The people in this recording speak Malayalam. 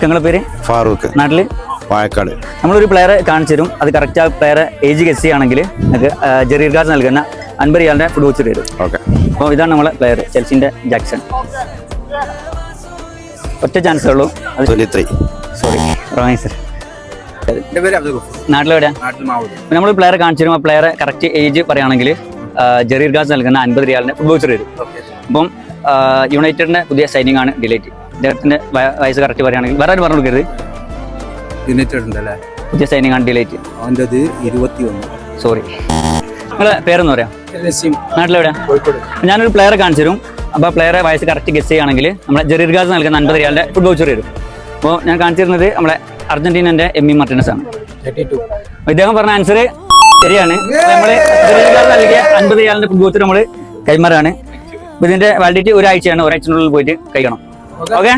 നിങ്ങളുടെ പേര്? ഫാറൂഖ്. നാട്ടില് വായക്കാട്. നമ്മളൊരു പ്ലെയറെ കാണിച്ചു തരും. അത് കറക്റ്റ് ആ പ്ലെയറെ ഏജ് ഗസ് ചെയ്യുകയാണെങ്കിൽ നിങ്ങൾക്ക് ജെറി ഗാർഡ് നൽകുന്ന 50 റിയാലിന്റെ ഫുഡ് വോച്ചർ തരും. ഓക്കെ. അപ്പോൾ ഇതാണ് നമ്മളെ പ്ലെയർ, ചെൽസിന്റെ ജാക്സൺ. ഒറ്റ ചാൻസേ ഉള്ളൂ. 23. Sorry, wrong sir. നാട്ടിലെവിടെയാ? നമ്മൾ പ്ലെയറെ കാണിച്ചു തരും. ആ പ്ലെയറെ കറക്റ്റ് ഏജ് പറയുകയാണെങ്കിൽ ജെറി ഗാർഡ് നൽകുന്ന 50 റിയാലിന്റെ ഫുഡ് വോച്ചർ തരും. അപ്പം യുണൈറ്റഡിന്റെ പുതിയ സൈനിങ് ആണ് ഡിലൈറ്റ്. ഇദ്ദേഹത്തിന്റെ വയസ്സ് കറക്റ്റ് പറയുകയാണെങ്കിൽ വേറെ പറഞ്ഞു കൊടുക്കരുത്. യുണൈറ്റഡ് ഉണ്ടല്ലേ? പുതിയ സൈനിങ് ആണ് ഡിലൈറ്റ്. അവൻ്റെ 21. സോറി. നിങ്ങളെ പേരെന്ന് പറയാം? നാട്ടിലെവിടെയാ? കോഴിക്കോട്. ഞാനൊരു പ്ലെയറെ കാണിച്ചു തരും. അപ്പോൾ പ്ലെയറെ വയസ്സ് കറക്റ്റ് ഗസ് ചെയ്യുകയാണെങ്കിൽ നമ്മളെ ജെറി ഗാർഡ് നൽകുന്ന 50 റിയാലിന്റെ ഫുഡ് വോച്ചർ തരും. അപ്പോൾ ഞാൻ കാണിച്ചു തരുന്നത് നമ്മളെ അർജന്റീനന്റെ എമ്മി മാർട്ടിനസ് ആണ്. 32. ഇദ്ദേഹം പറഞ്ഞ ആൻസർ ശരിയാണ്. നമ്മള് ജെറി ഗാർഡ് നൽകിയ 50 റിയാലിന്റെ ഫുഡ് വോച്ചർ നമ്മൾ കൈമാറാണ്. ഇതിന്റെ വാലിഡിറ്റി ഒരാഴ്ചയാണ്. ഒരാഴ്ചക്കുള്ളിൽ പോയിട്ട് കഴിക്കണം. ഓക്കെ.